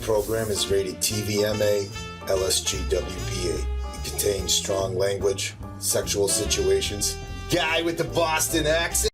program is rated TVMA LSGWPA. It contains strong language, sexual situations, guy with the Boston accent.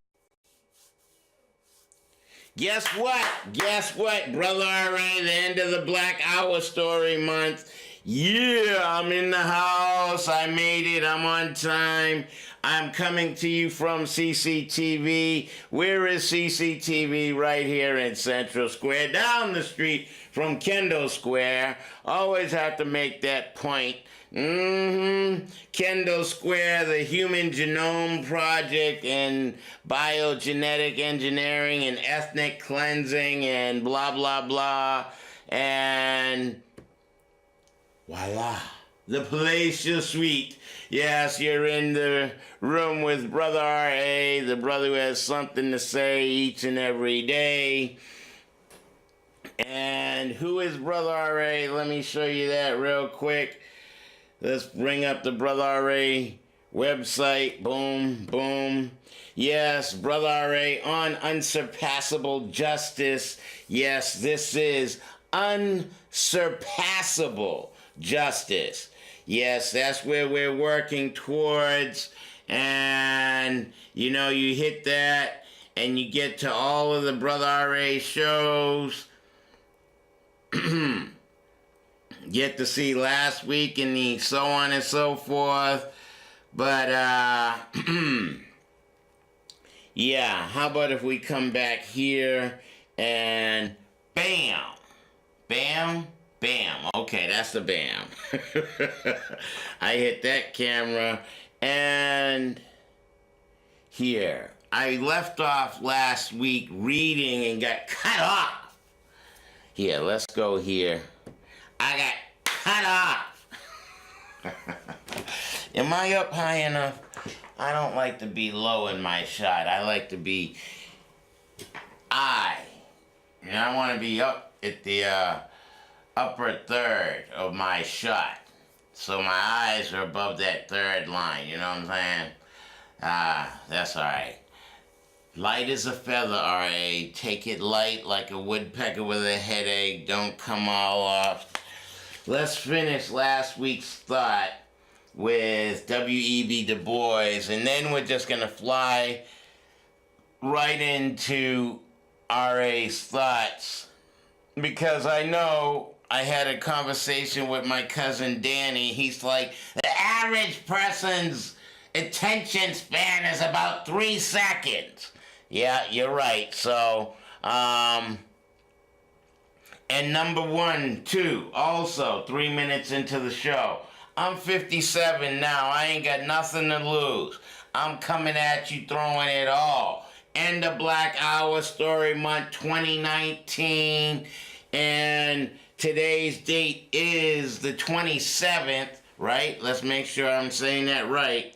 Guess what? Brother R.A., the end of the Black Hour Story Month. Yeah, I'm in the house. I made it. I'm on time. I'm coming to you from CCTV. Where is CCTV? Right here in Central Square, down the street from Kendall Square. Always have to make that point. Kendall Square, the Human Genome Project and biogenetic engineering and ethnic cleansing and blah, blah, blah. And voila, the palatial suite. Yes, you're in the room with Brother R.A., the brother who has something to say each and every day. And who is Brother R.A.? Let me show you that real quick. Let's bring up the Brother R.A. website. Boom, boom. Yes, Brother R.A. on Unsurpassable Justice. Yes, this is unsurpassable justice. Yes, that's where we're working towards. And, you know, you hit that and you get to all of the Brother R.A. shows. Get to see last week and the so on and so forth. But, yeah, how about if we come back here and bam, bam, bam. Okay, that's the bam. I hit that camera and here. I left off last week reading and got cut off. Here, let's go here. I got cut off. Am I up high enough? I don't like to be low in my shot. I like to be and I want to be up at the upper third of my shot. So my eyes are above that third line, you know what I'm saying? That's all right. Light as a feather, R.A. Take it light like a woodpecker with a headache. Don't come all off. Let's finish last week's thought with W.E.B. Du Bois, and then we're just going to fly right into R.A.'s thoughts, because I know I had a conversation with my cousin Danny. He's like, the average person's attention span is about 3 seconds. Yeah, you're right. So, and number 1, 2, also 3 minutes into the show. I'm 57 now. I ain't got nothing to lose. I'm coming at you throwing it all. End of Black Hour Story Month 2019. And today's date is the 27th, right? Let's make sure I'm saying that right.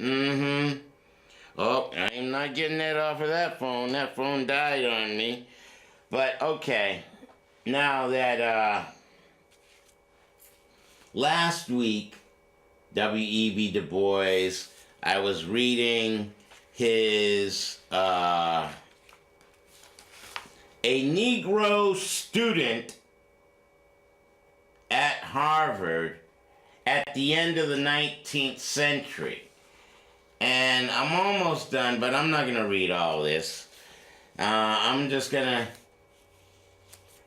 Oh, I'm not getting that off of that phone. That phone died on me. But, okay. Now that, last week, W.E.B. Du Bois, I was reading his, a Negro student at Harvard at the end of the 19th century. And I'm almost done, but I'm not going to read all this. I'm just going to...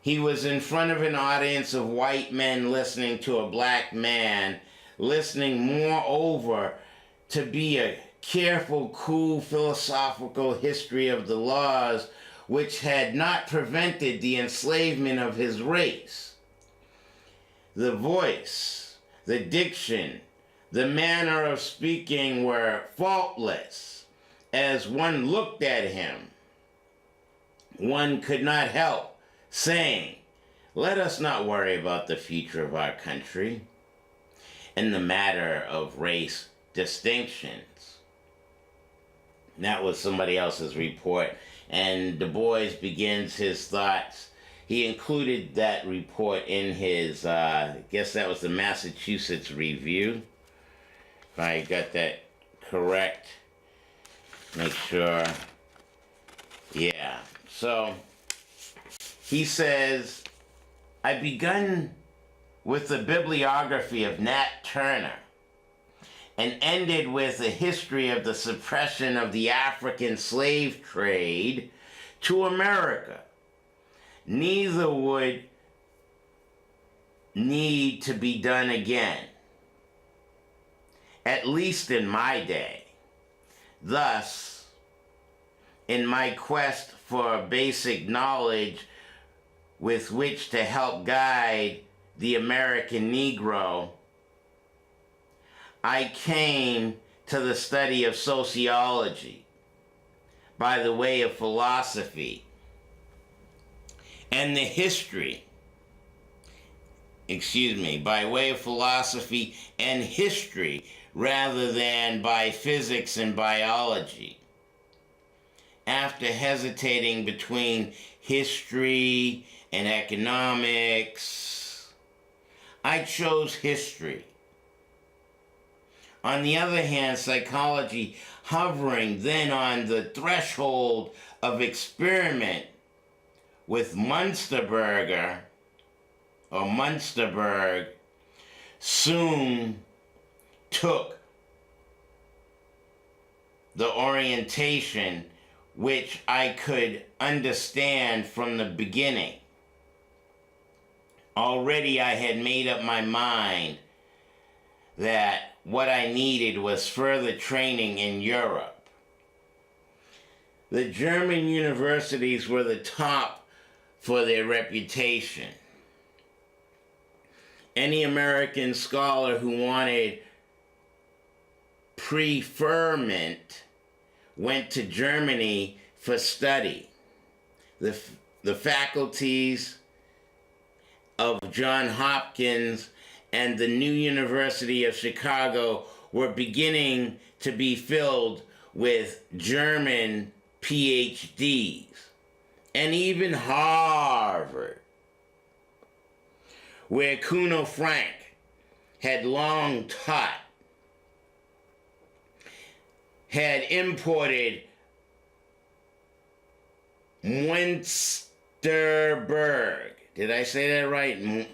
He was in front of an audience of white men listening to a black man, listening moreover to be a careful, cool, philosophical history of the laws which had not prevented the enslavement of his race. The voice, the diction, the manner of speaking were faultless. As one looked at him, one could not help saying, let us not worry about the future of our country in the matter of race distinctions. That was somebody else's report. And Du Bois begins his thoughts. He included that report in his, I guess that was the Massachusetts Review. If I got that correct. Make sure. Yeah. So, he says, I begun with the bibliography of Nat Turner and ended with a history of the suppression of the African slave trade to America. Neither would need to be done again, at least in my day. Thus, in my quest for basic knowledge with which to help guide the American Negro, I came to the study of sociology by the way of philosophy and the history, by way of philosophy and history rather than by physics and biology. After hesitating between history and economics, I chose history. On the other hand, psychology, hovering then on the threshold of experiment with Munsterberg, soon took the orientation which I could understand from the beginning. Already I had made up my mind that what I needed was further training in Europe. The German universities were the top for their reputation. Any American scholar who wanted preferment went to Germany for study. The faculties of Johns Hopkins and the new University of Chicago were beginning to be filled with German PhDs, and even Harvard, where Kuno Frank had long taught, had imported Wensterberg. Did I say that right?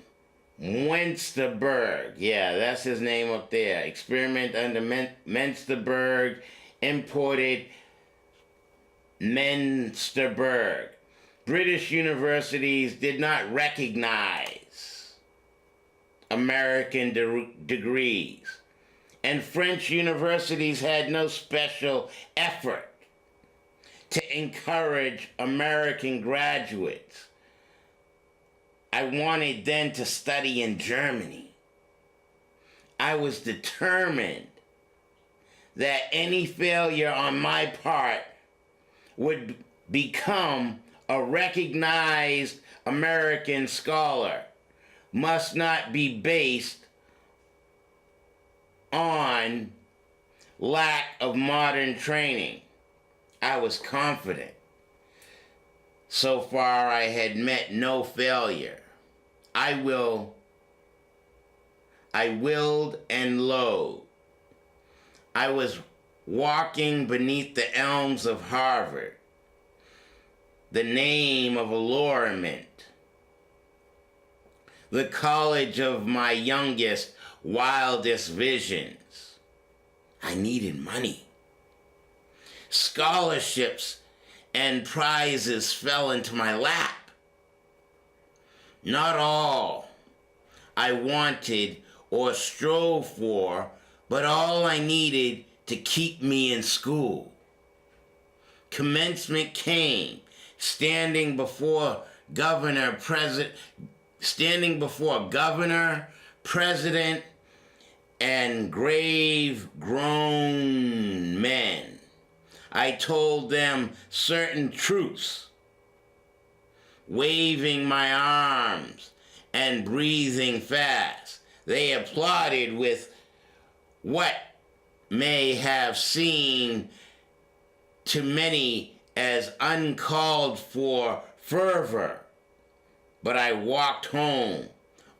Wensterberg. Yeah, that's his name up there. Experiment under Mensterberg, imported Mensterberg. British universities did not recognize American degrees, and French universities had no special effort to encourage American graduates. I wanted then to study in Germany. I was determined that any failure on my part would become a recognized American scholar, must not be based on lack of modern training. I was confident. So far, I had met no failure. I willed and lo, I was walking beneath the elms of Harvard, the name of allurement, the college of my youngest, wildest visions. I needed money. Scholarships and prizes fell into my lap. Not all I wanted or strove for, but all I needed to keep me in school. Commencement came, standing before governor, president, and grave grown men. I told them certain truths, waving my arms and breathing fast. They applauded with what may have seemed to many as uncalled for fervor, but I walked home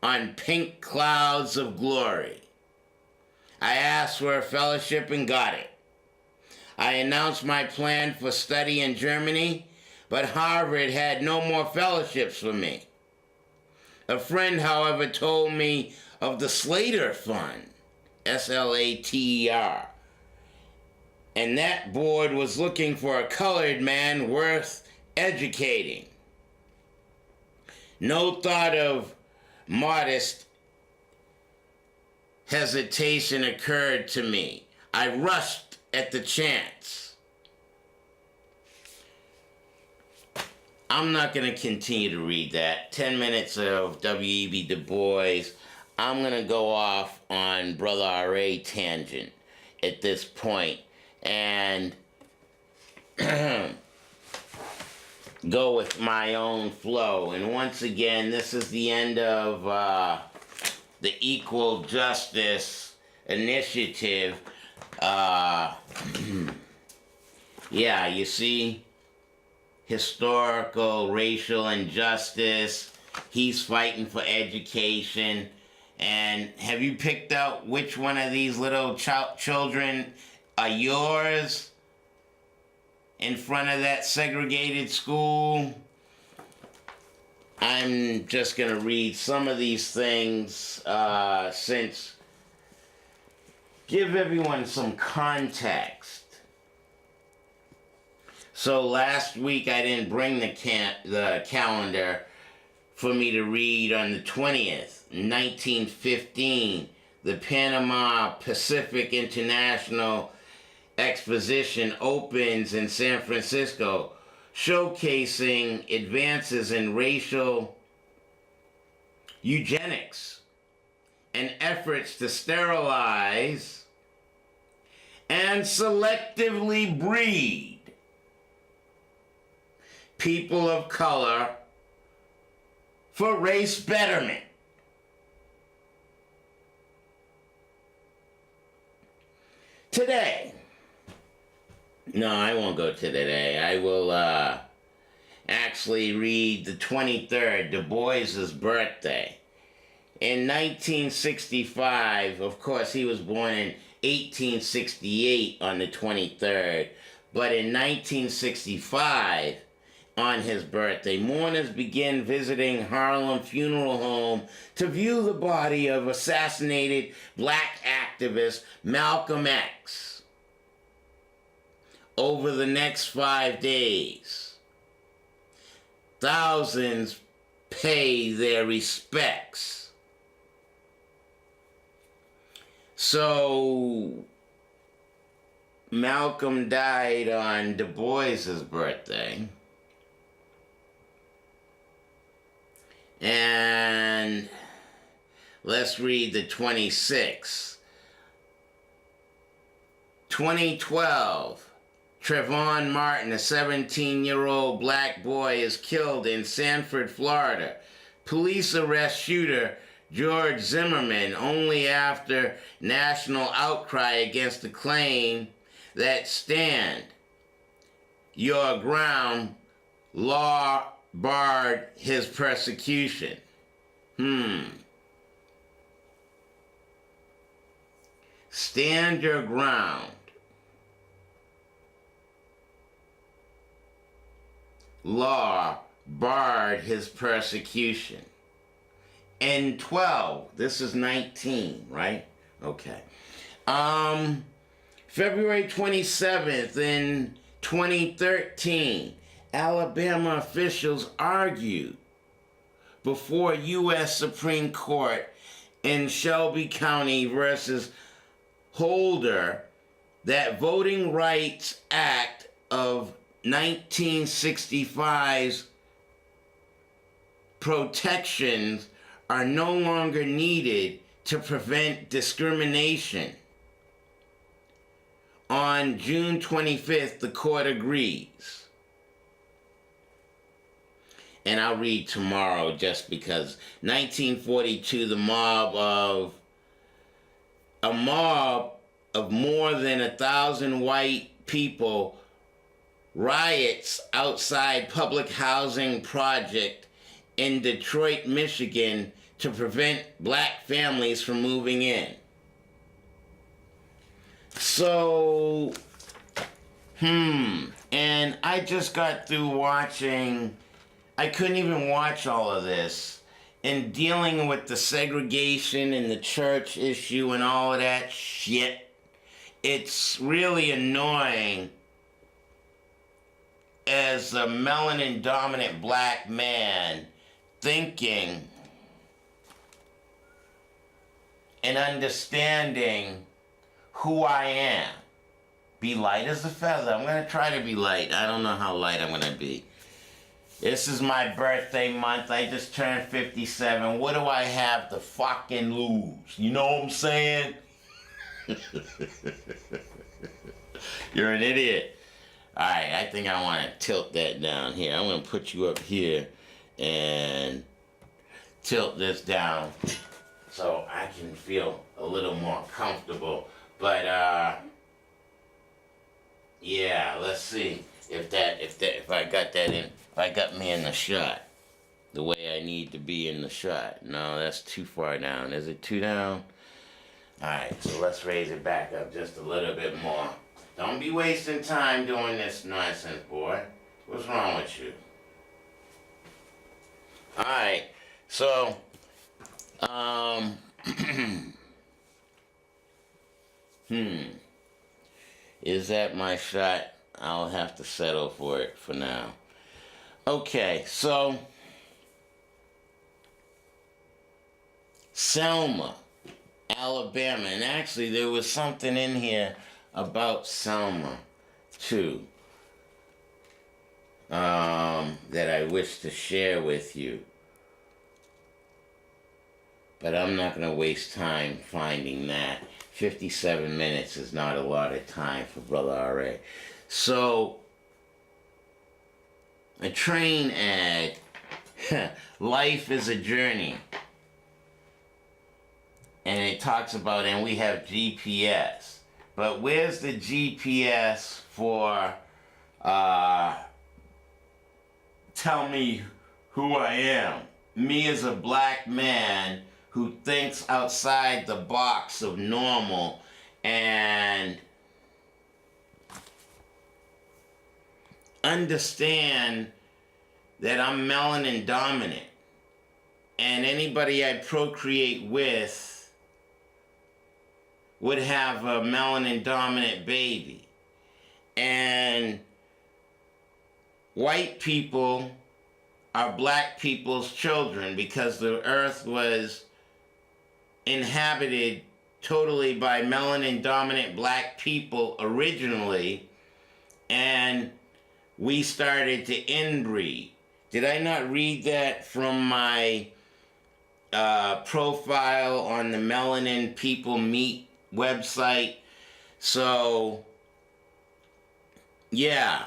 on pink clouds of glory. I asked for a fellowship and got it. I announced my plan for study in Germany, but Harvard had no more fellowships for me. A friend, however, told me of the Slater Fund, Slater, and that board was looking for a colored man worth educating. No thought of modest hesitation occurred to me. I rushed at the chance. I'm not going to continue to read that. 10 minutes of W.E.B. Du Bois. I'm going to go off on Brother R.A. tangent at this point and go with my own flow. And once again, this is the end of the Equal Justice Initiative. Yeah, you see, historical, racial injustice. He's fighting for education. And have you picked out which one of these little children are yours in front of that segregated school? I'm just going to read some of these things since give everyone some context. So last week I didn't bring the calendar for me to read on the 20th. 1915, the Panama Pacific International Exposition opens in San Francisco, showcasing advances in racial eugenics and efforts to sterilize and selectively breed people of color for race betterment. Today, no, I won't go to today. I will actually read the 23rd, Du Bois's birthday. In 1965, of course, he was born in 1868 on the 23rd, but in 1965, on his birthday, mourners began visiting Harlem Funeral Home to view the body of assassinated black activist Malcolm X. Over the next 5 days, thousands pay their respects. So, Malcolm died on Du Bois's birthday. And let's read the 26th. 2012, Trayvon Martin, a 17-year-old black boy, is killed in Sanford, Florida. Police arrest shooter George Zimmerman only after national outcry against the claim that Stand Your Ground law barred his persecution. Stand your ground. Law barred his persecution. And 12, this is 19, right? Okay. February 27th in 2013, Alabama officials argued before U.S. Supreme Court in Shelby County versus Holder that Voting Rights Act of 1965's protections are no longer needed to prevent discrimination. On June 25th, the court agrees. And I'll read tomorrow just because 1942, a mob of more than 1,000 white people riots outside public housing project in Detroit, Michigan to prevent black families from moving in. So, and I just got through watching, I couldn't even watch all of this in dealing with the segregation and the church issue and all of that shit, it's really annoying as a melanin dominant black man thinking and understanding who I am. Be light as a feather. I'm going to try to be light. I don't know how light I'm going to be. This is my birthday month. I just turned 57. What do I have to fucking lose? You know what I'm saying? You're an idiot. Alright, I think I want to tilt that down here. I'm going to put you up here and tilt this down so I can feel a little more comfortable. But, yeah, let's see if I got that in, if I got me in the shot the way I need to be in the shot. No, that's too far down. Is it too down? Alright, so let's raise it back up just a little bit more. Don't be wasting time doing this nonsense, boy. What's wrong with you? Alright, so, is that my shot? I'll have to settle for it for now. Okay, so, Selma, Alabama, and actually there was something in here about Selma, too, that I wish to share with you. But I'm not going to waste time finding that. 57 minutes is not a lot of time for Brother R.A. So, a train ad, life is a journey. And it talks about, and we have GPS. But where's the GPS for, tell me who I am? Me as a black man who thinks outside the box of normal and understand that I'm melanin dominant. And anybody I procreate with would have a melanin dominant baby. And white people are black people's children because the earth was inhabited totally by melanin dominant black people originally, and we started to inbreed. Did I not read that from my profile on the Melanin People Meet website? So, yeah,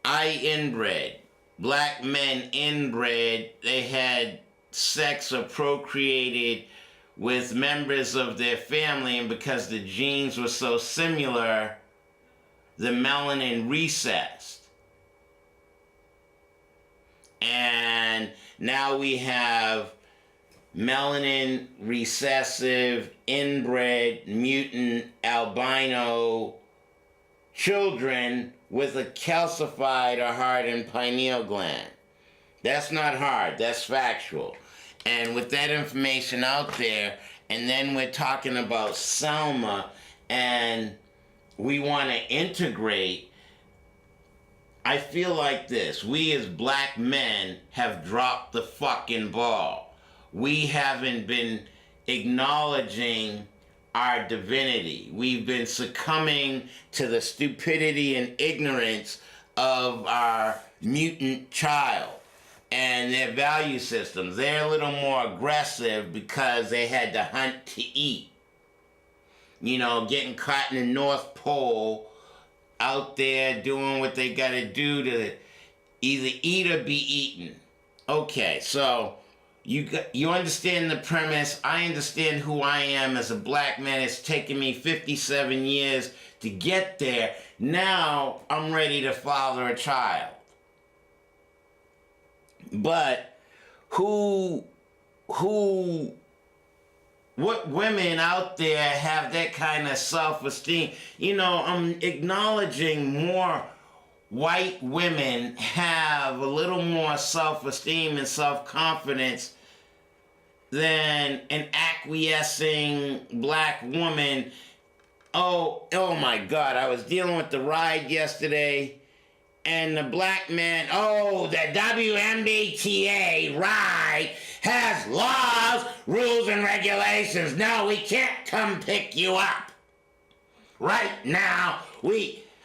I inbred. Black men inbred. They had sex or procreated with members of their family, and because the genes were so similar, the melanin recessed. And now we have melanin recessive, inbred, mutant, albino children with a calcified or hardened pineal gland. That's not hard, that's factual. And with that information out there, and then we're talking about Selma, and we want to integrate, I feel like this. We as black men have dropped the fucking ball. We haven't been acknowledging our divinity. We've been succumbing to the stupidity and ignorance of our mutant child and their value systems. They're a little more aggressive because they had to hunt to eat. You know, getting caught in the North Pole, out there doing what they gotta do to either eat or be eaten. Okay, so you understand the premise. I understand who I am as a black man. It's taken me 57 years to get there. Now I'm ready to father a child. But what women out there have that kind of self-esteem? You know, I'm acknowledging more white women have a little more self-esteem and self-confidence than an acquiescing black woman. Oh my God, I was dealing with the ride yesterday, and the black man, the WMBTA ride has laws, rules, and regulations. No, we can't come pick you up. Right now,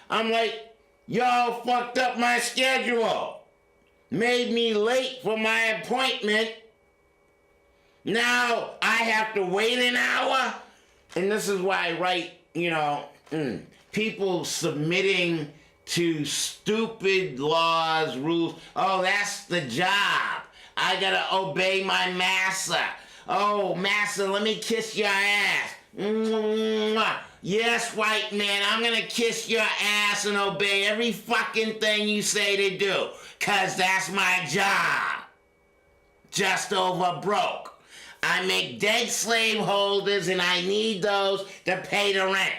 I'm like, y'all fucked up my schedule. Made me late for my appointment. Now I have to wait an hour. And this is why I write, people submitting to stupid laws, rules. Oh, that's the job. I gotta obey my massa. Oh, massa, let me kiss your ass. Mwah. Yes, white man, I'm gonna kiss your ass and obey every fucking thing you say to do. 'Cause that's my job. Just over broke. I make dead slave holders and I need those to pay the rent.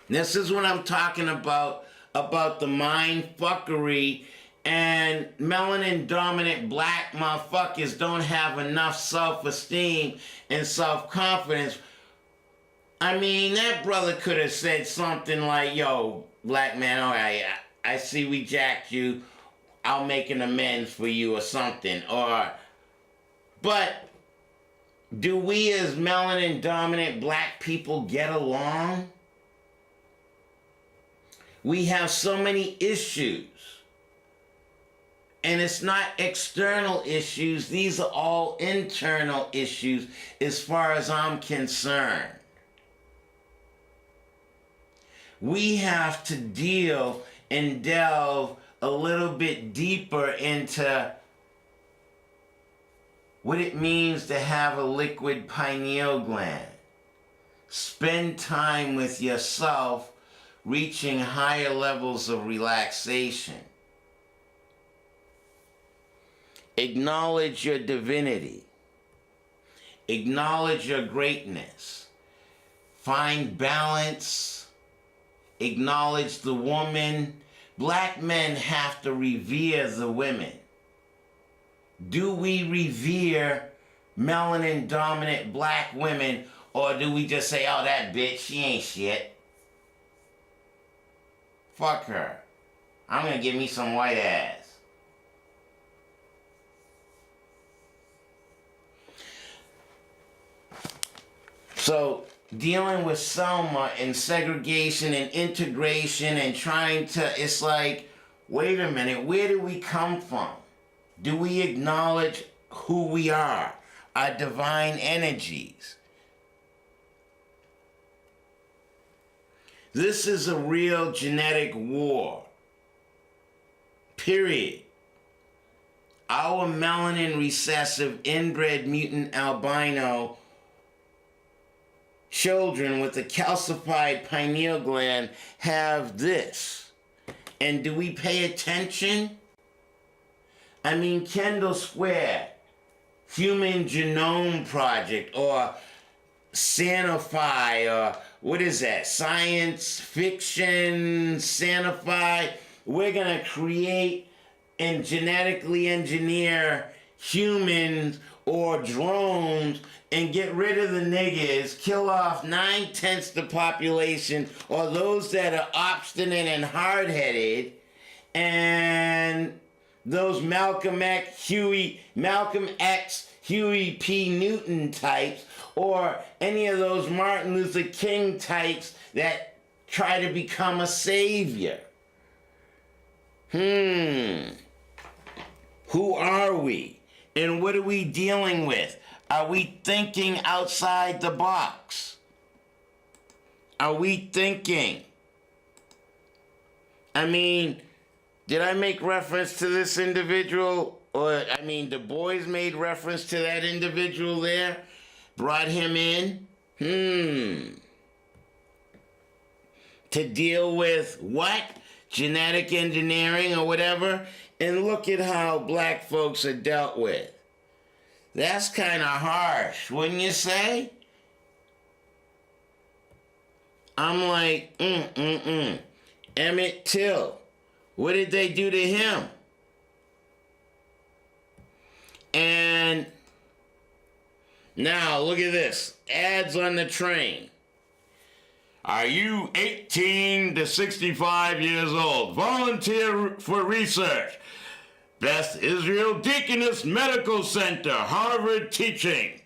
This is what I'm talking about the mind fuckery, and melanin dominant black motherfuckers don't have enough self-esteem and self-confidence. I mean, that brother could have said something like, yo, black man, all right, I see we jacked you. I'll make an amends for you or something. But do we as melanin dominant black people get along? We have so many issues. And it's not external issues. These are all internal issues as far as I'm concerned. We have to deal and delve a little bit deeper into what it means to have a liquid pineal gland. Spend time with yourself, reaching higher levels of relaxation. Acknowledge your divinity. Acknowledge your greatness. Find balance. Acknowledge the woman. Black men have to revere the women. Do we revere melanin dominant black women, or do we just say, oh, that bitch, she ain't shit? Fuck her. I'm gonna give me some white ass. So, dealing with Selma and segregation and integration and trying to, it's like, wait a minute, where do we come from? Do we acknowledge who we are, our divine energies? This is a real genetic war. Period. Our melanin recessive inbred mutant albino children with a calcified pineal gland have this. And do we pay attention? I mean, Kendall Square, Human Genome Project, or Sanify, or what is that? Science fiction, Sanify. We're going to create and genetically engineer humans or drones and get rid of the niggas, kill off 9/10 the population, or those that are obstinate and hard-headed, and those Malcolm X, Huey P. Newton types, or any of those Martin Luther King types that try to become a savior. Who are we? And what are we dealing with? Are we thinking outside the box? Are we thinking? I mean, did I make reference to this individual? Or, I mean, Du Bois made reference to that individual there? Brought him in? To deal with what? Genetic engineering or whatever? And look at how black folks are dealt with. That's kind of harsh, wouldn't you say? I'm like, Emmett Till. What did they do to him? And now look at this. Ads on the train. Are you 18 to 65 years old? Volunteer for research. Beth Israel Deaconess Medical Center, Harvard teaching.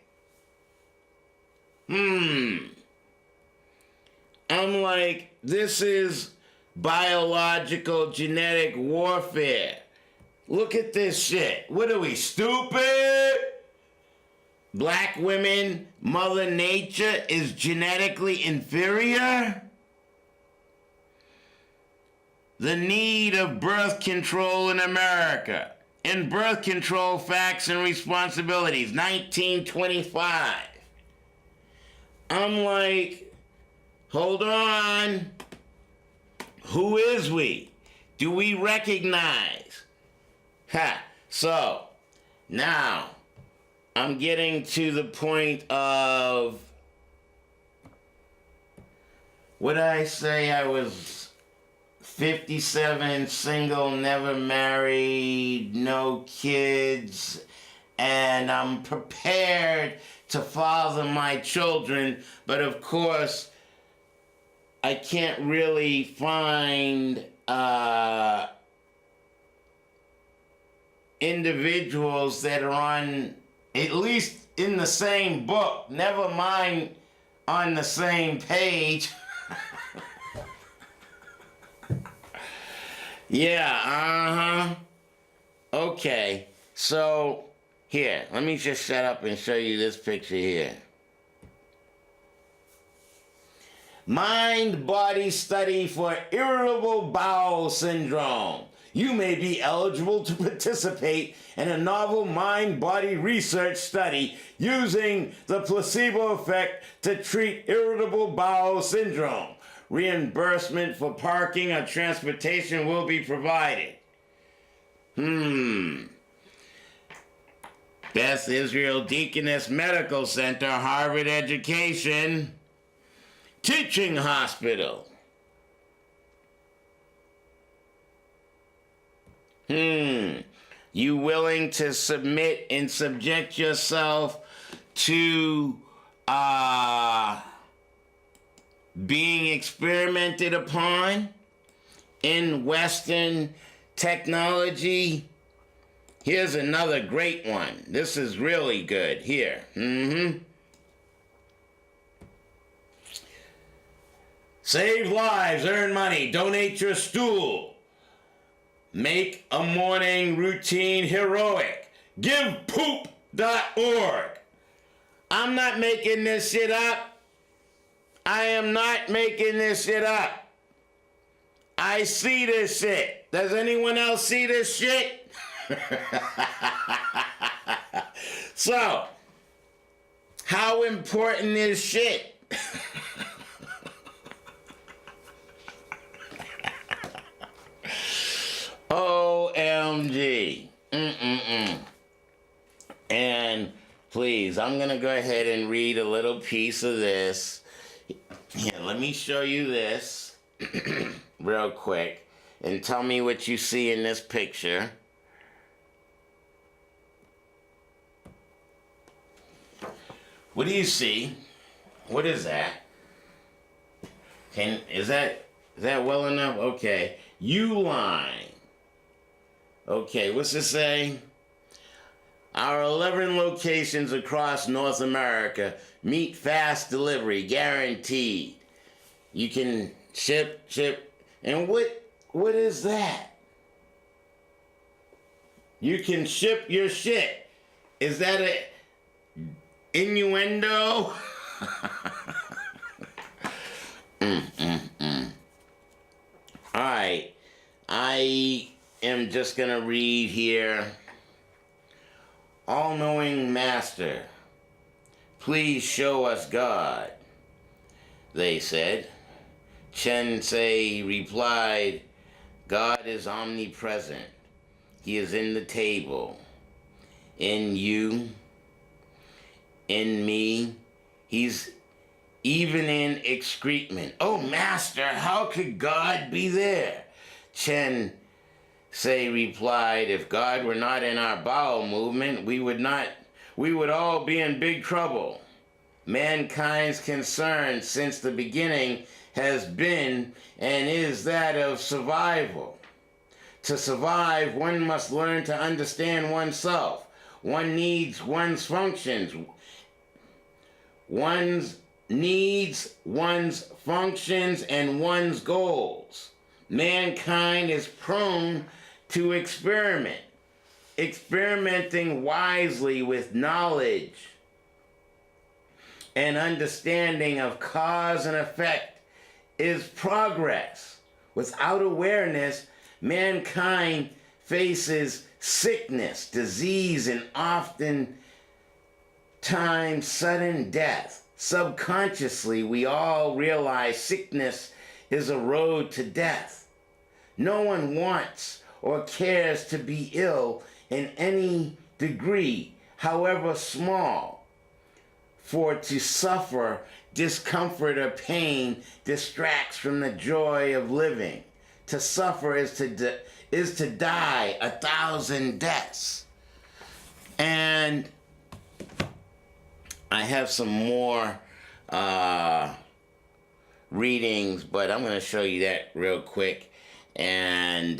I'm like, this is biological genetic warfare. Look at this shit. What are we, stupid? Black women, Mother Nature is genetically inferior? The need of birth control in America. In Birth Control Facts and Responsibilities, 1925. I'm like, hold on. Who is we? Do we recognize? So, now, I'm getting to the point of, what did I say? I was 57, single, never married, no kids, and I'm prepared to father my children, but of course, I can't really find individuals that are on, at least in the same book, never mind on the same page. Yeah, okay, so here, let me just shut up and show you this picture here. Mind-body study for irritable bowel syndrome. You may be eligible to participate in a novel mind-body research study using the placebo effect to treat irritable bowel syndrome. Reimbursement for parking or transportation will be provided. Beth Israel Deaconess Medical Center, Harvard Education, Teaching Hospital. You willing to submit and subject yourself to being experimented upon in Western technology? Here's another great one. This is really good. Here. Save lives, earn money, donate your stool. Make a morning routine heroic. GivePoop.org. I'm not making this shit up. I am not making this shit up. I see this shit. Does anyone else see this shit? So, how important is shit? OMG. And please, I'm going to go ahead and read a little piece of this. Here, let me show you this real quick and tell me what you see in this picture. What do you see? What is that? Is that well enough? Okay. Uline. Okay, what's it say? Our 11 locations across North America meet fast delivery, guaranteed. You can ship, and what is that? You can ship your shit. Is that a innuendo? Alright, I am just gonna read here. All-knowing Master, please show us God, they said. Chen Sei replied, God is omnipresent. He is in the table, in you, in me. He's even in excrement. Oh, Master, how could God be there? Chen say replied, if God were not in our bowel movement, we would all be in big trouble. Mankind's concern since the beginning has been and is that of survival. To survive, one must learn to understand oneself. One needs one's functions. One's needs one's functions and one's goals. Mankind is prone to experiment. Experimenting wisely with knowledge and understanding of cause and effect is progress. Without awareness, mankind faces sickness, disease, and often times sudden death. Subconsciously, we all realize sickness is a road to death. No one wants or cares to be ill in any degree, however small, for to suffer discomfort or pain distracts from the joy of living. To suffer is to die 1,000 deaths. And I have some more readings, but I'm going to show you that real quick. And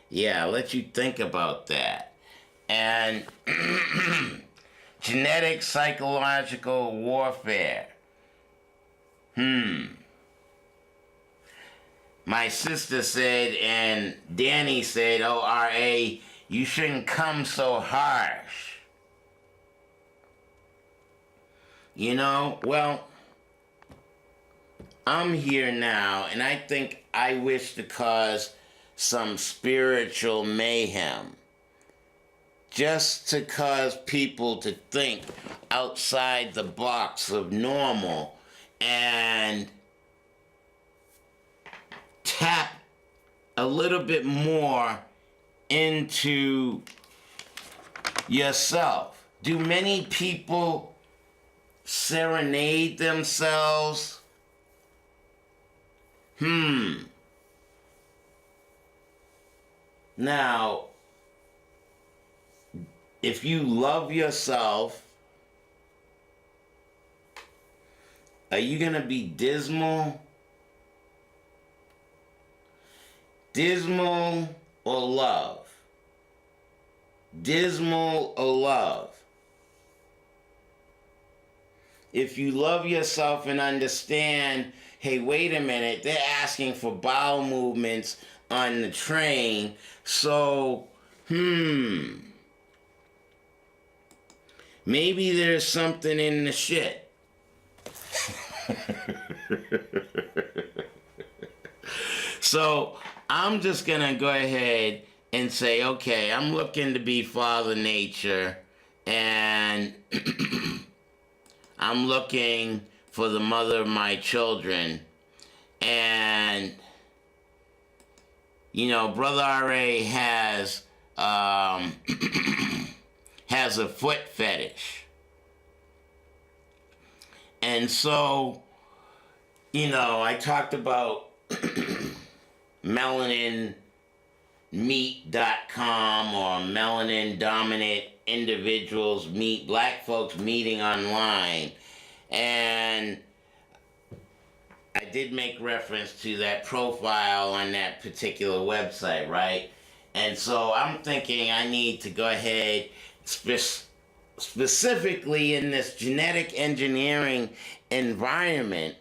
yeah, I'll let you think about that. And genetic psychological warfare. My sister said, and Danny said, oh, R.A., you shouldn't come so harsh. You know, well, I'm here now, and I think I wish to cause some spiritual mayhem. Just to cause people to think outside the box of normal and tap a little bit more into yourself. Do many people serenade themselves? Now, if you love yourself, are you going to be dismal? Dismal or love? Dismal or love? If you love yourself and understand, hey, wait a minute, they're asking for bowel movements on the train, so, maybe there's something in the shit. So, I'm just gonna go ahead and say, okay, I'm looking to be Father Nature, and I'm looking for the mother of my children, and you know, Brother R.A. has has a foot fetish. And so, you know, I talked about melaninmeet.com or melanin dominant individuals meet black folks meeting online. And I did make reference to that profile on that particular website, right? And so I'm thinking I need to go ahead, specifically in this genetic engineering environment.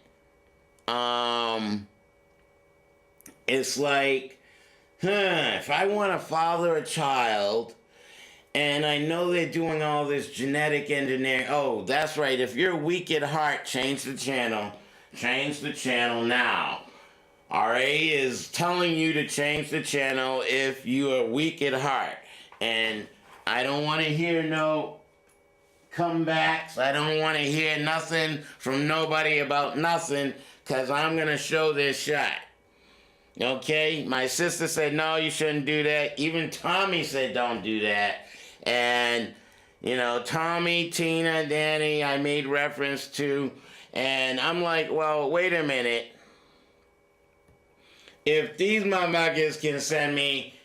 It's like, if I want to father a child, and I know they're doing all this genetic engineering. Oh, that's right. If you're weak at heart, change the channel. Change the channel now. RA is telling you to change the channel if you are weak at heart. And I don't want to hear no comebacks. I don't want to hear nothing from nobody about nothing, because I'm going to show this shot. Okay? My sister said, no, you shouldn't do that. Even Tommy said, don't do that. And, you know, Tommy, Tina, Danny, I made reference to. And I'm like, well, wait a minute. If these motherfuckers can send me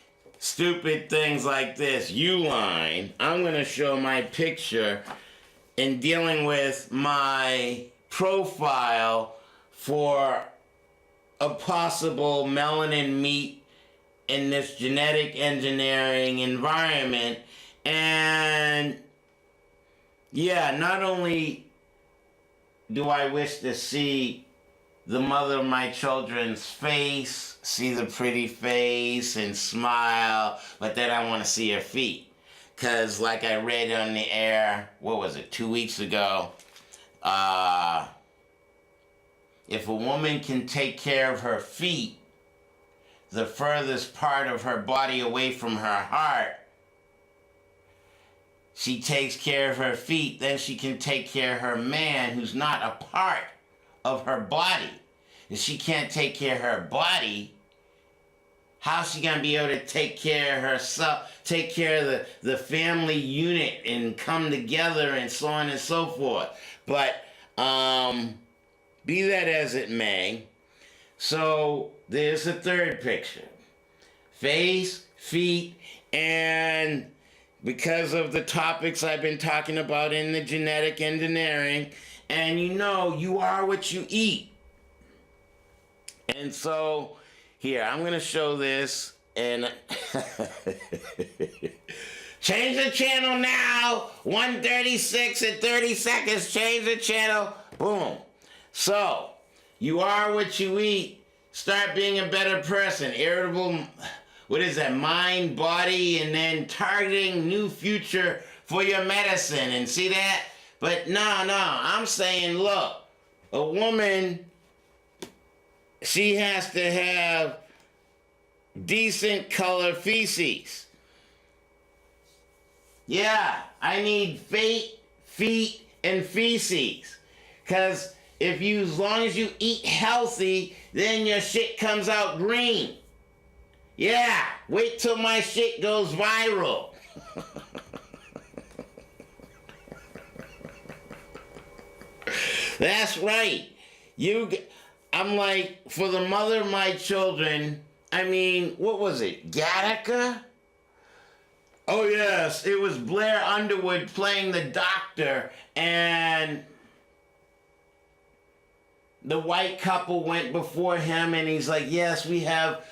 stupid things like this, Uline, I'm going to show my picture in dealing with my profile for a possible melanin meat in this genetic engineering environment. And yeah, not only do I wish to see the mother of my children's face, see the pretty face and smile, but then I want to see her feet. Because like I read on the air, what was it, 2 weeks ago, if a woman can take care of her feet, the furthest part of her body away from her heart, she takes care of her feet, then she can take care of her man who's not a part of her body. If she can't take care of her body, how's she gonna be able to take care of herself, take care of the family unit and come together and so on and so forth? But be that as it may, so there's a third picture. Face, feet, and because of the topics I've been talking about in the genetic engineering, and you are what you eat. And so, here, I'm going to show this, and change the channel now, 136 and 30 seconds, change the channel, boom. So, you are what you eat, start being a better person, irritable, what is that, mind, body, and then targeting new future for your medicine, and see that? But no, I'm saying, look, a woman, she has to have decent color feces. Yeah, I need feet, and feces. Because as long as you eat healthy, then your shit comes out green. Yeah, wait till my shit goes viral. That's right. I'm like, for the mother of my children, I mean, what was it, Gattaca? Oh yes, it was Blair Underwood playing the doctor, and the white couple went before him, and he's like, yes, we have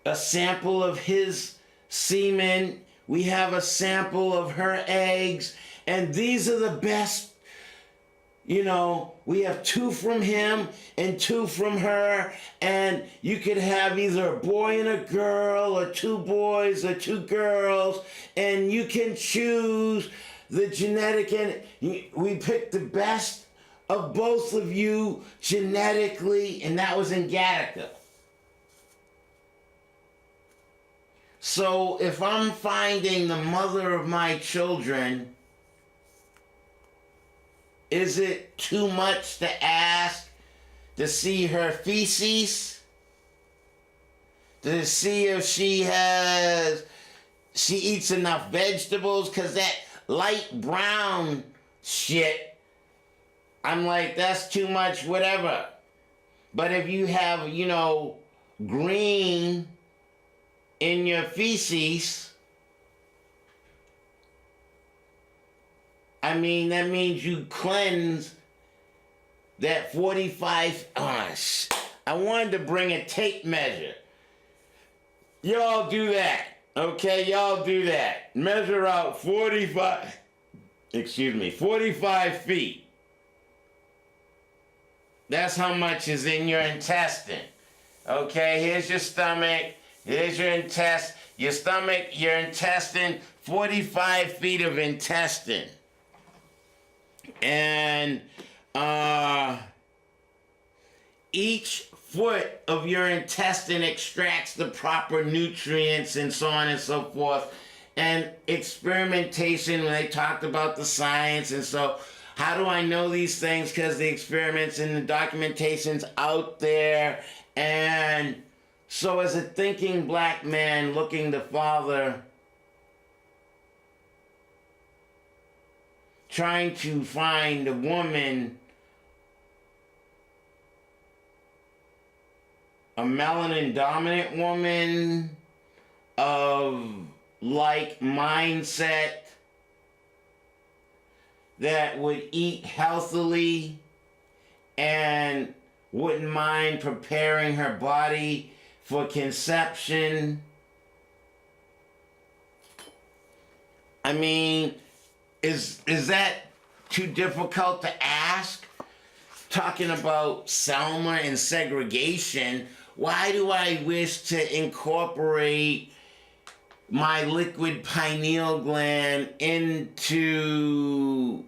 a sample of his semen, we have a sample of her eggs, and these are the best. We have 2 from him and 2 from her, and you could have either a boy and a girl, or 2 boys or 2 girls, and you can choose the genetic, and we picked the best of both of you genetically, and that was in Gattaca. So if I'm finding the mother of my children, is it too much to ask to see her feces? To see if she eats enough vegetables? Because that light brown shit, I'm like, that's too much, whatever. But if you have, green in your feces, I mean, that means you cleanse that 45. I wanted to bring a tape measure. Y'all do that, okay? Y'all do that. Measure out 45 feet. That's how much is in your intestine. Okay, here's your stomach. Here's your intestine. Your stomach, your intestine, 45 feet of intestine. And each foot of your intestine extracts the proper nutrients and so on and so forth. And experimentation, when they talked about the science, and so how do I know these things? Because the experiments and the documentation's out there. And so as a thinking black man looking to father, trying to find a woman, a melanin dominant woman, of like mindset that would eat healthily and wouldn't mind preparing her body for conception. I mean, is that too difficult to ask? Talking about Selma and segregation, why do I wish to incorporate my liquid pineal gland into,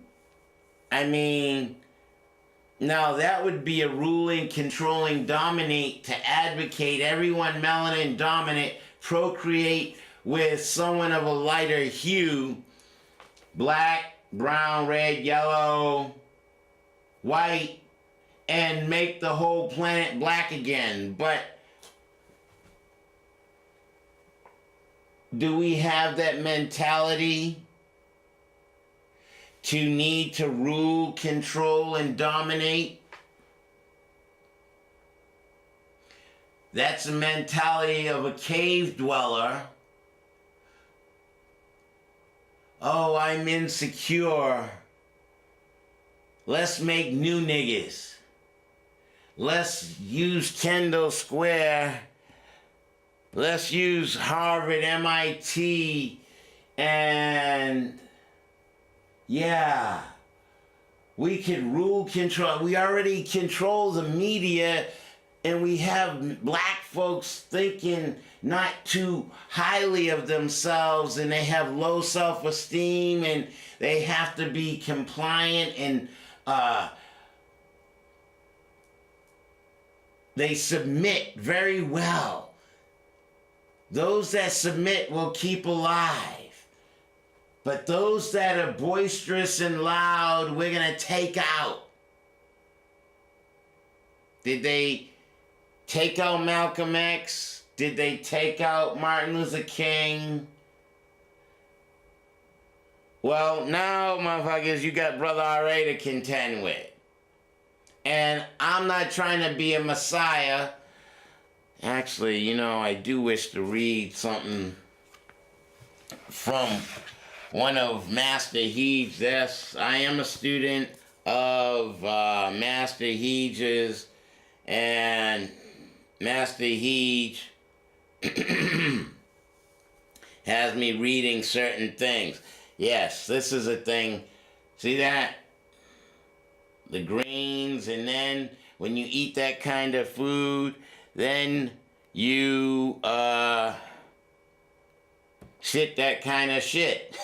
no, that would be a ruling, controlling, dominate, to advocate everyone melanin dominant, procreate with someone of a lighter hue, black, brown, red, yellow, white, and make the whole planet black again. But do we have that mentality to need to rule, control, and dominate? That's the mentality of a cave dweller. Oh, I'm insecure. Let's make new niggas. Let's use Kendall Square. Let's use Harvard, MIT, and yeah, we could rule, control. We already control the media, and we have black folks thinking not too highly of themselves, and they have low self-esteem, and they have to be compliant, and they submit very well. Those that submit will keep alive. But those that are boisterous and loud, we're going to take out. Did they take out Malcolm X? Did they take out Martin Luther King? Well, now, motherfuckers, you got Brother R.A. to contend with. And I'm not trying to be a messiah. Actually, I do wish to read something from one of Master Heej's. Yes, I am a student of Master Heej's, and Master Heej has me reading certain things. Yes, this is a thing. See that? The greens, and then when you eat that kind of food, then you shit that kind of shit.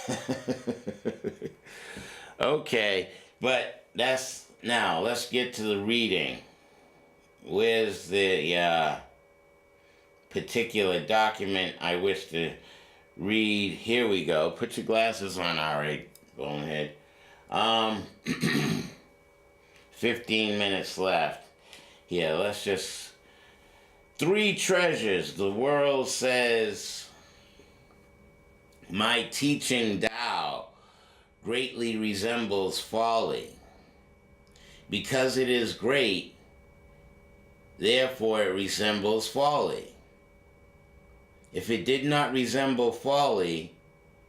Okay, but now let's get to the reading. Where's the particular document I wish to read? Here we go. Put your glasses on, alright, go ahead. 15 minutes left. Yeah, let's just... 3 treasures. The world says, my teaching Tao greatly resembles folly. Because it is great, therefore it resembles folly. If it did not resemble folly,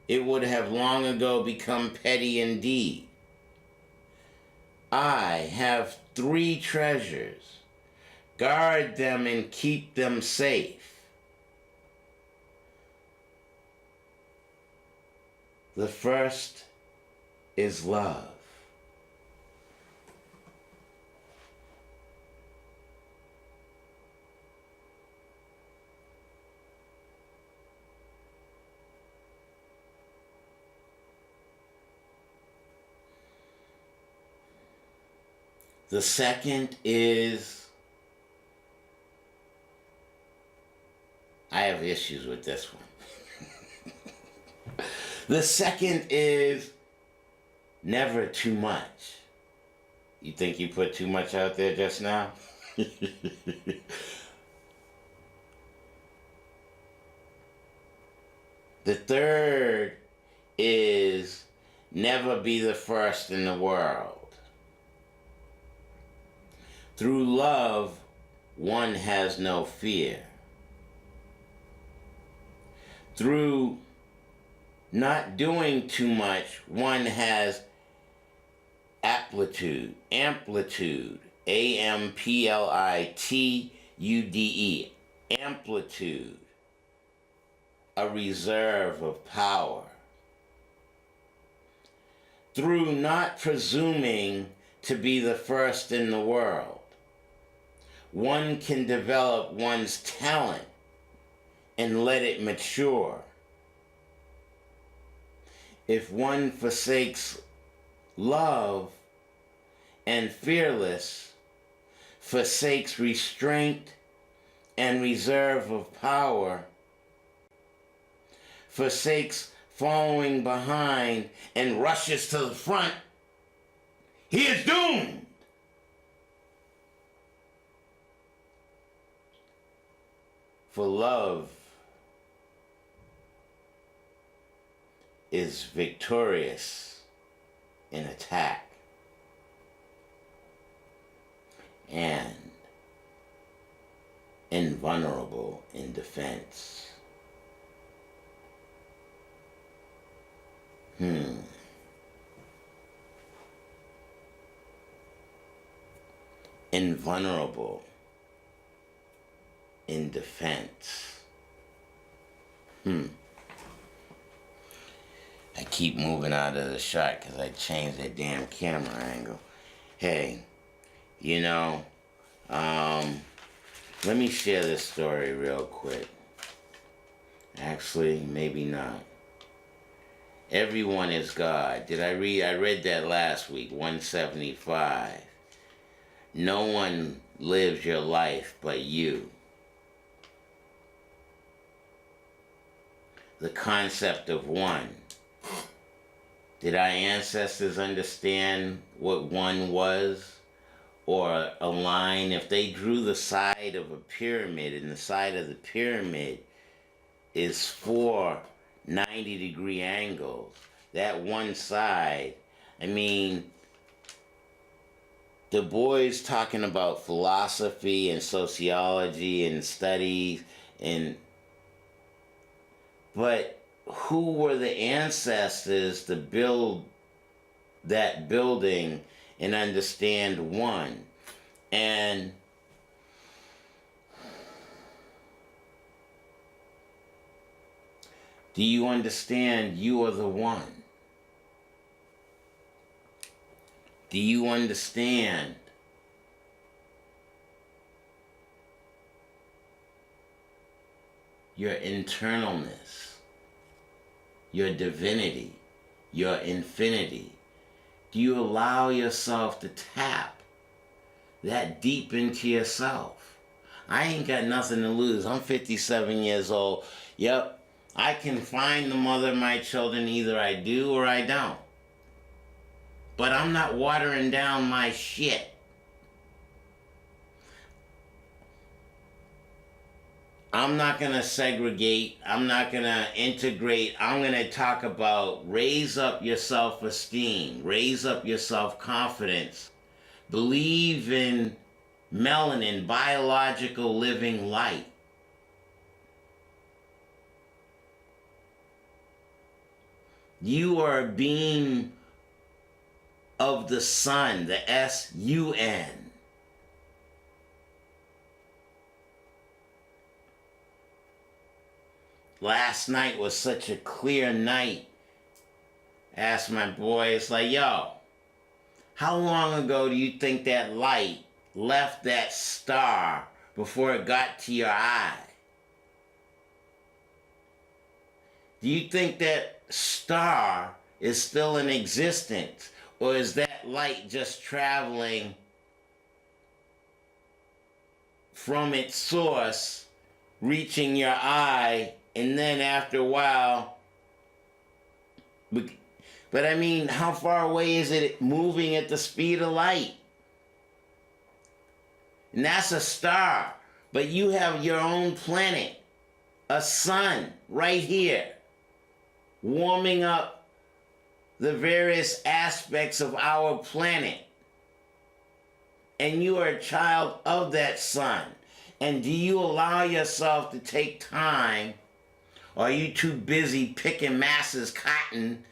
it would have long ago become petty indeed. I have 3 treasures. Guard them and keep them safe. The first is love. The second is, I have issues with this one. The second is never too much. You think you put too much out there just now? The third is never be the first in the world. Through love, one has no fear. Through not doing too much, one has amplitude, amplitude, amplitude, a reserve of power. Through not presuming to be the first in the world, one can develop one's talent and let it mature. If one forsakes love and fearless, forsakes restraint and reserve of power, forsakes following behind and rushes to the front, he is doomed. For love is victorious in attack and invulnerable in defense. Invulnerable in defense. I keep moving out of the shot because I changed that damn camera angle. Hey, you know, let me share this story real quick. Actually, maybe not. Everyone is God. I read that last week, 175. No one lives your life but you. The concept of one. Did our ancestors understand what one was? Or a line, if they drew the side of a pyramid, and the side of the pyramid is 4 90-degree angles, that one side, I mean, Dubois talking about philosophy and sociology and studies, but who were the ancestors to build that building and understand one? And do you understand you are the one? Do you understand your internalness, your divinity, your infinity? Do you allow yourself to tap that deep into yourself? I ain't got nothing to lose. I'm 57 years old. Yep, I can find the mother of my children. Either I do or I don't. But I'm not watering down my shit. I'm not going to segregate. I'm not going to integrate. I'm going to talk about raise up your self-esteem, raise up your self-confidence, believe in melanin, biological living light. You are a being of the sun, the S-U-N. Last night was such a clear night. I asked my boys, like, yo, how long ago do you think that light left that star before it got to your eye? Do you think that star is still in existence? Or is that light just traveling from its source, reaching your eye, and then after a while, but I mean, how far away is it moving at the speed of light? And that's a star, but you have your own planet, a sun right here, warming up the various aspects of our planet. And you are a child of that sun. And do you allow yourself to take time Or are you too busy picking masses cotton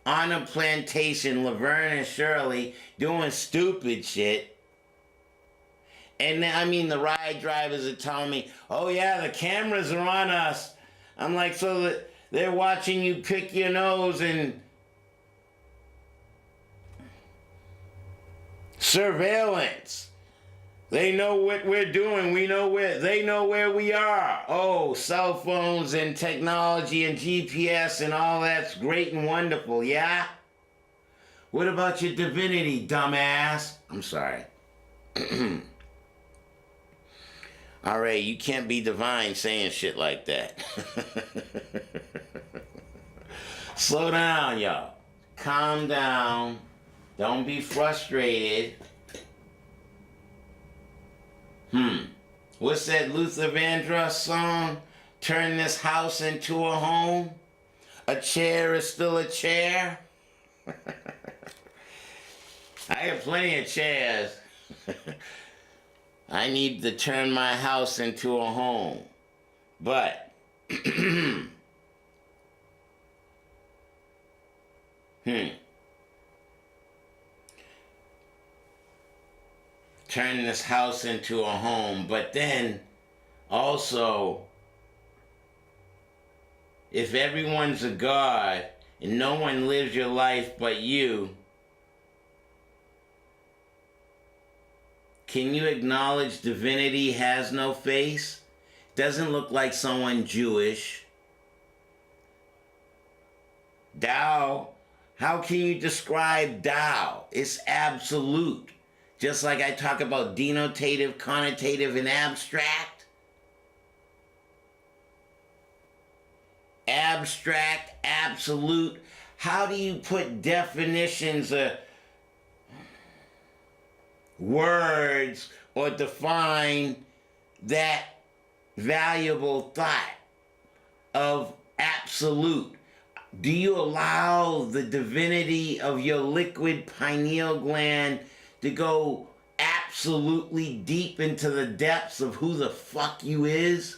on a plantation, Laverne and Shirley, doing stupid shit? And I mean, the ride drivers are telling me, oh yeah, the cameras are on us. I'm like, so that they're watching you pick your nose and surveillance. They know what we're doing. They know where we are. Oh, cell phones and technology and GPS and all that's great and wonderful, yeah? What about your divinity, dumbass? I'm sorry. All right, you can't be divine saying shit like that. Slow down, y'all. Calm down. Don't be frustrated. What's that Luther Vandross song? Turn this house into a home? A chair is still a chair? I have plenty of chairs. I need to turn my house into a home. But, turn this house into a home. But then, also, if everyone's a god and no one lives your life but you, can you acknowledge divinity has no face? Doesn't look like someone Jewish. Tao, how can you describe Tao? It's absolute. Just like I talk about denotative, connotative, and abstract. Abstract, absolute. How do you put definitions of words or define that valuable thought of absolute? Do you allow the divinity of your liquid pineal gland to go absolutely deep into the depths of who the fuck you is?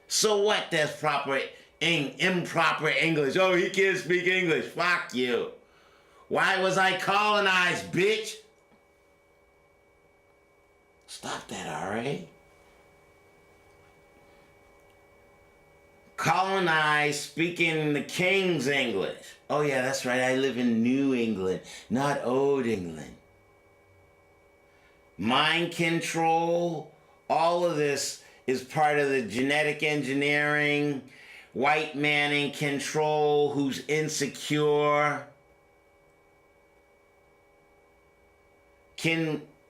So what? That's improper English. Oh, he can't speak English. Fuck you. Why was I colonized, bitch? Stop that, alright? Colonized speaking the King's English. Oh yeah, that's right. I live in New England, not Old England. Mind control, all of this is part of the genetic engineering, white man in control who's insecure.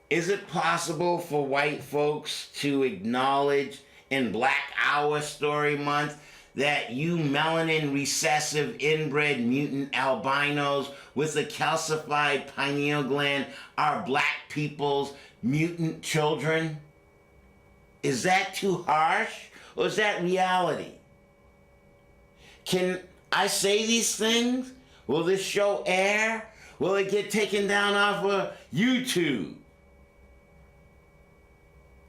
Is it possible for white folks to acknowledge in Black Hour Story Month that you melanin recessive inbred mutant albinos with a calcified pineal gland are black people's mutant children? Is that too harsh, or is that reality? Can I say these things? Will this show air? Will it get taken down off of YouTube?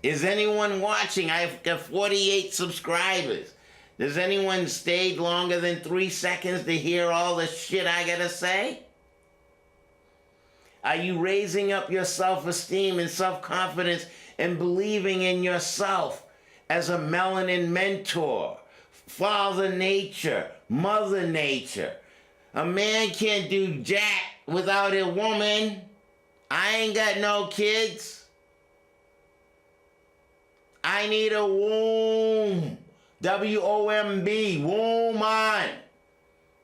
Is anyone watching? I've got 48 subscribers. Does anyone stay longer than 3 seconds to hear all the shit I gotta say? Are you raising up your self-esteem and self-confidence and believing in yourself as a melanin mentor? Father Nature, Mother Nature. A man can't do jack without a woman. I ain't got no kids. I need a womb. W-O-M-B, woman.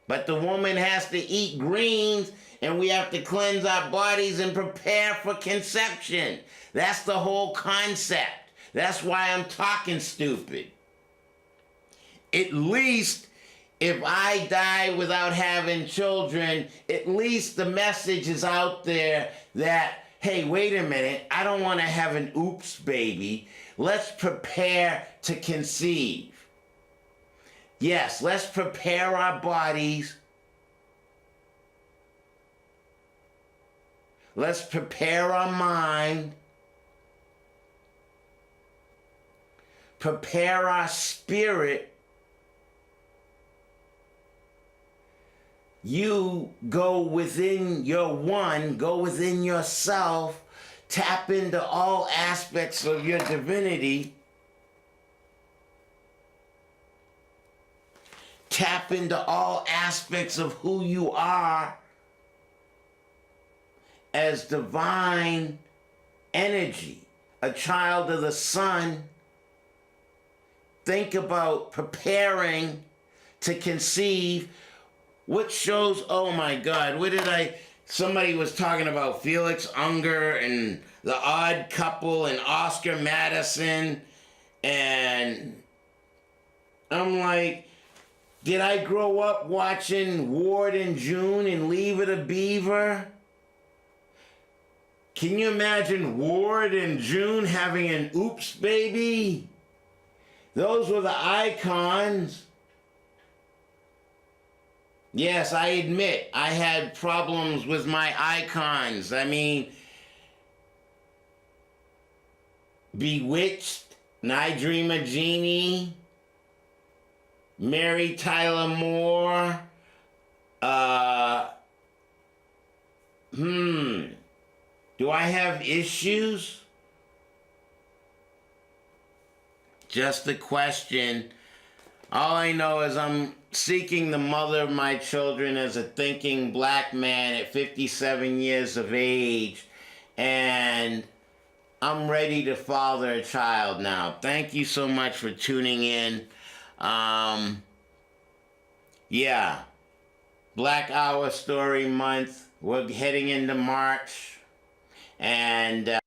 But the woman has to eat greens and we have to cleanse our bodies and prepare for conception. That's the whole concept. That's why I'm talking stupid. At least if I die without having children, at least the message is out there that, hey, wait a minute, I don't want to have an oops baby. Let's prepare to conceive. Yes, let's prepare our bodies. Let's prepare our mind. Prepare our spirit you go within your one, go within yourself, tap into all aspects of your divinity, tap into all aspects of who you are as divine energy, a child of the sun. Think about preparing to conceive. What shows, oh my God, somebody was talking about Felix Unger and The Odd Couple and Oscar Madison, and I'm like, did I grow up watching Ward and June and Leave It a Beaver? Can you imagine Ward and June having an oops baby? Those were the icons. Yes, I admit I had problems with my icons. I mean, Bewitched, and I Dream a Genie, Mary Tyler Moore, do I have issues? Just a question. All I know is I'm seeking the mother of my children as a thinking black man at 57 years of age, and I'm ready to father a child now. Thank you so much for tuning in. Yeah, Black Hour Story Month. We're heading into March, and